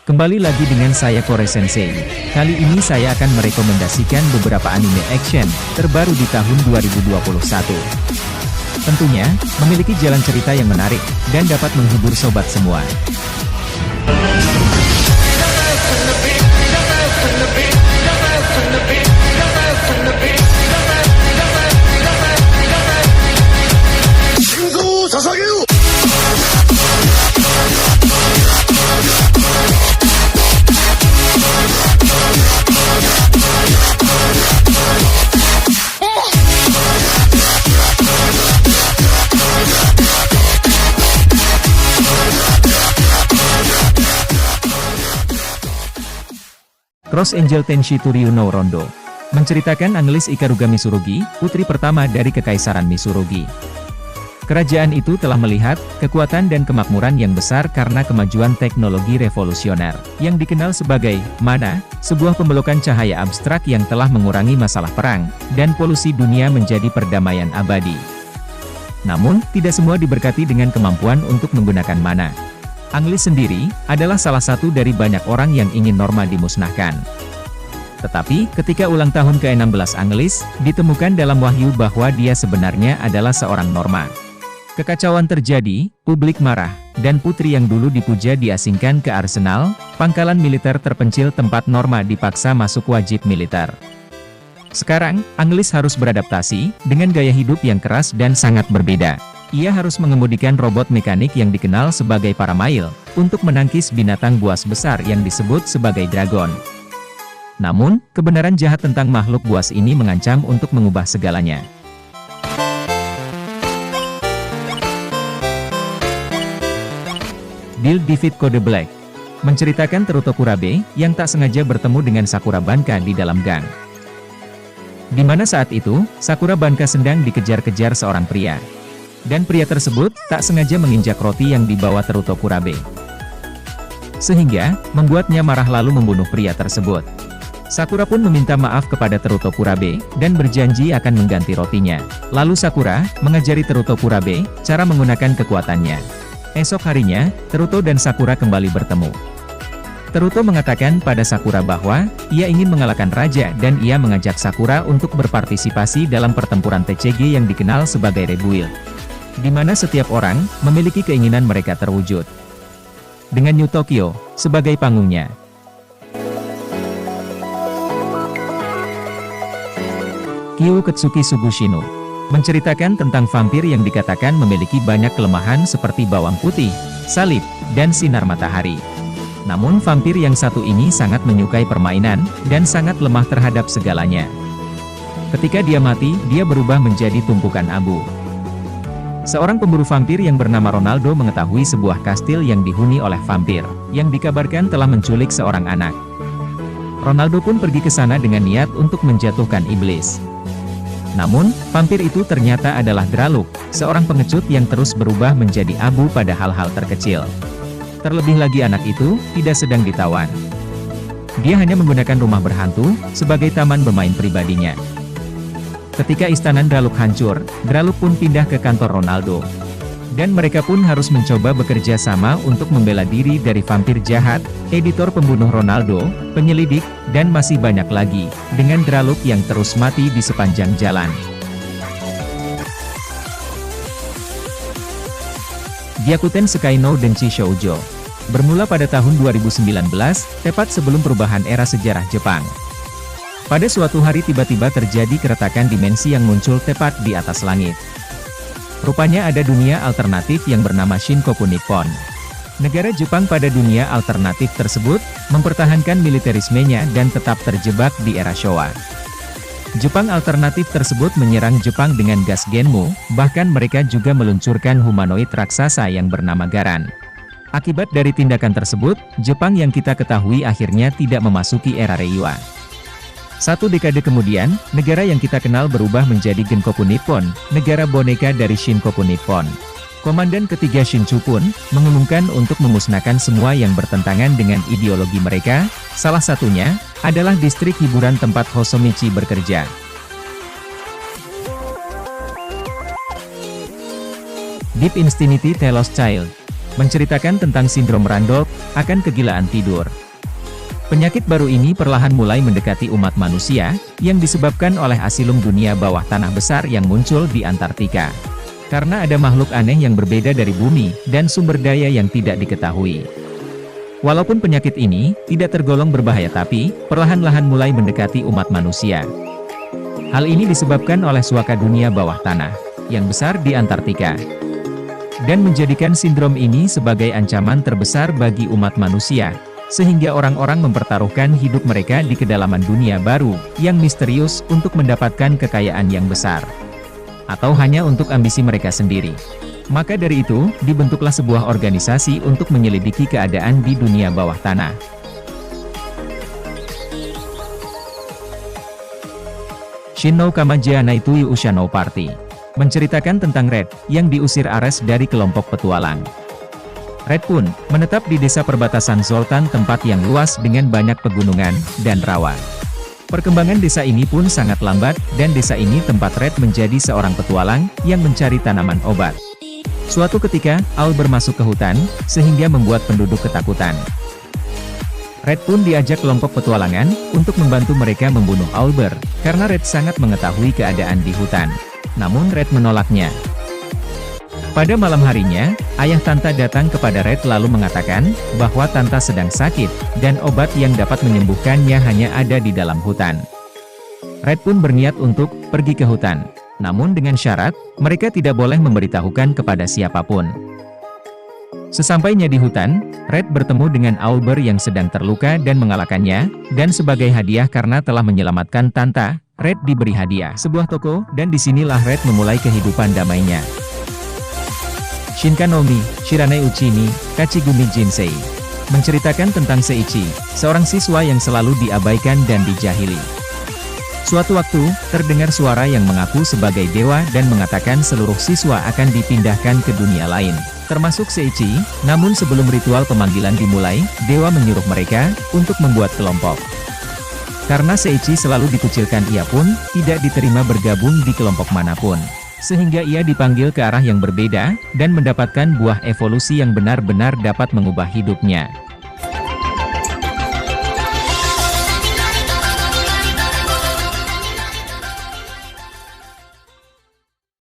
Kembali lagi dengan saya Kore Sensei. Kali ini saya akan merekomendasikan beberapa anime action terbaru di tahun 2021. Tentunya, memiliki jalan cerita yang menarik, dan dapat menghibur sobat semua. Cross Angel Tenshi Turyu no Rondo menceritakan Angelis Ikaruga Mitsurugi, putri pertama dari Kekaisaran Mitsurugi. Kerajaan itu telah melihat kekuatan dan kemakmuran yang besar karena kemajuan teknologi revolusioner, yang dikenal sebagai mana, sebuah pembelokan cahaya abstrak yang telah mengurangi masalah perang, dan polusi dunia menjadi perdamaian abadi. Namun, tidak semua diberkati dengan kemampuan untuk menggunakan mana. Angelis sendiri, adalah salah satu dari banyak orang yang ingin norma dimusnahkan. Tetapi, ketika ulang tahun ke-16 Angelis, ditemukan dalam wahyu bahwa dia sebenarnya adalah seorang norma. Kekacauan terjadi, publik marah, dan putri yang dulu dipuja diasingkan ke Arsenal, pangkalan militer terpencil tempat norma dipaksa masuk wajib militer. Sekarang, Angelis harus beradaptasi, dengan gaya hidup yang keras dan sangat berbeda. Ia harus mengemudikan robot mekanik yang dikenal sebagai Paramail, untuk menangkis binatang buas besar yang disebut sebagai dragon. Namun, kebenaran jahat tentang makhluk buas ini mengancam untuk mengubah segalanya. Deal Defeat Code Black menceritakan Teruto Kurabe, yang tak sengaja bertemu dengan Sakura Banka di dalam gang. Di mana saat itu, Sakura Banka sedang dikejar-kejar seorang pria. Dan pria tersebut, tak sengaja menginjak roti yang dibawa Teruto Kurabe. Sehingga, membuatnya marah lalu membunuh pria tersebut. Sakura pun meminta maaf kepada Teruto Kurabe, dan berjanji akan mengganti rotinya. Lalu Sakura, mengajari Teruto Kurabe, cara menggunakan kekuatannya. Esok harinya, Teruto dan Sakura kembali bertemu. Teruto mengatakan pada Sakura bahwa, ia ingin mengalahkan raja dan ia mengajak Sakura untuk berpartisipasi dalam pertempuran TCG yang dikenal sebagai Rebuild. Di mana setiap orang, memiliki keinginan mereka terwujud. Dengan New Tokyo, sebagai panggungnya. Kyukutsuki Sugushino menceritakan tentang vampir yang dikatakan memiliki banyak kelemahan seperti bawang putih, salib, dan sinar matahari. Namun vampir yang satu ini sangat menyukai permainan, dan sangat lemah terhadap segalanya. Ketika dia mati, dia berubah menjadi tumpukan abu. Seorang pemburu vampir yang bernama Ronaldo mengetahui sebuah kastil yang dihuni oleh vampir, yang dikabarkan telah menculik seorang anak. Ronaldo pun pergi ke sana dengan niat untuk menjatuhkan iblis. Namun, vampir itu ternyata adalah Draluk, seorang pengecut yang terus berubah menjadi abu pada hal-hal terkecil. Terlebih lagi anak itu, tidak sedang ditawan. Dia hanya menggunakan rumah berhantu, sebagai taman bermain pribadinya. Ketika istana Draluk hancur, Draluk pun pindah ke kantor Ronaldo. Dan mereka pun harus mencoba bekerja sama untuk membela diri dari vampir jahat, editor pembunuh Ronaldo, penyelidik, dan masih banyak lagi, dengan Draluk yang terus mati di sepanjang jalan. Gyakuten Sekai no Denshi Shoujo bermula pada tahun 2019, tepat sebelum perubahan era sejarah Jepang. Pada suatu hari tiba-tiba terjadi keretakan dimensi yang muncul tepat di atas langit. Rupanya ada dunia alternatif yang bernama Shinkoku Nippon. Negara Jepang pada dunia alternatif tersebut, mempertahankan militerismenya dan tetap terjebak di era Showa. Jepang alternatif tersebut menyerang Jepang dengan gas Genmu, bahkan mereka juga meluncurkan humanoid raksasa yang bernama Garan. Akibat dari tindakan tersebut, Jepang yang kita ketahui akhirnya tidak memasuki era Reiwa. Satu dekade kemudian, negara yang kita kenal berubah menjadi Genkoku Nippon, negara boneka dari Shinkoku Nippon. Komandan ketiga Shinchu pun, mengumumkan untuk memusnahkan semua yang bertentangan dengan ideologi mereka, salah satunya, adalah distrik hiburan tempat Hosomichi bekerja. Deep Infinity The Lost Child menceritakan tentang sindrom Randolph, akan kegilaan tidur. Penyakit baru ini perlahan mulai mendekati umat manusia, yang disebabkan oleh asilum dunia bawah tanah besar yang muncul di Antartika. Karena ada makhluk aneh yang berbeda dari bumi, dan sumber daya yang tidak diketahui. Walaupun penyakit ini tidak tergolong berbahaya tapi, perlahan-lahan mulai mendekati umat manusia. Hal ini disebabkan oleh suaka dunia bawah tanah, yang besar di Antartika. Dan menjadikan sindrom ini sebagai ancaman terbesar bagi umat manusia, sehingga orang-orang mempertaruhkan hidup mereka di kedalaman dunia baru, yang misterius untuk mendapatkan kekayaan yang besar. Atau hanya untuk ambisi mereka sendiri. Maka dari itu, dibentuklah sebuah organisasi untuk menyelidiki keadaan di dunia bawah tanah. Shinno Kamaja Naitui Ushano Party menceritakan tentang Red, yang diusir Ares dari kelompok petualang. Red pun menetap di desa perbatasan Zoltan, tempat yang luas dengan banyak pegunungan dan rawa. Perkembangan desa ini pun sangat lambat, dan desa ini tempat Red menjadi seorang petualang yang mencari tanaman obat. Suatu ketika, Albert masuk ke hutan, sehingga membuat penduduk ketakutan. Red pun diajak kelompok petualangan untuk membantu mereka membunuh Albert, karena Red sangat mengetahui keadaan di hutan. Namun Red menolaknya. Pada malam harinya, ayah Tanta datang kepada Red lalu mengatakan bahwa Tanta sedang sakit, dan obat yang dapat menyembuhkannya hanya ada di dalam hutan. Red pun berniat untuk pergi ke hutan. Namun dengan syarat, mereka tidak boleh memberitahukan kepada siapapun. Sesampainya di hutan, Red bertemu dengan Albert yang sedang terluka dan mengalahkannya, dan sebagai hadiah karena telah menyelamatkan Tanta, Red diberi hadiah sebuah toko, dan disinilah Red memulai kehidupan damainya. Shinkanomi, Shiranai Uchi ni Kachigumi Jinsei menceritakan tentang Seiichi, seorang siswa yang selalu diabaikan dan dijahili. Suatu waktu, terdengar suara yang mengaku sebagai dewa dan mengatakan seluruh siswa akan dipindahkan ke dunia lain, termasuk Seiichi. Namun sebelum ritual pemanggilan dimulai, dewa menyuruh mereka untuk membuat kelompok. Karena Seiichi selalu dikucilkan, ia pun tidak diterima bergabung di kelompok manapun. Sehingga ia dipanggil ke arah yang berbeda, dan mendapatkan buah evolusi yang benar-benar dapat mengubah hidupnya.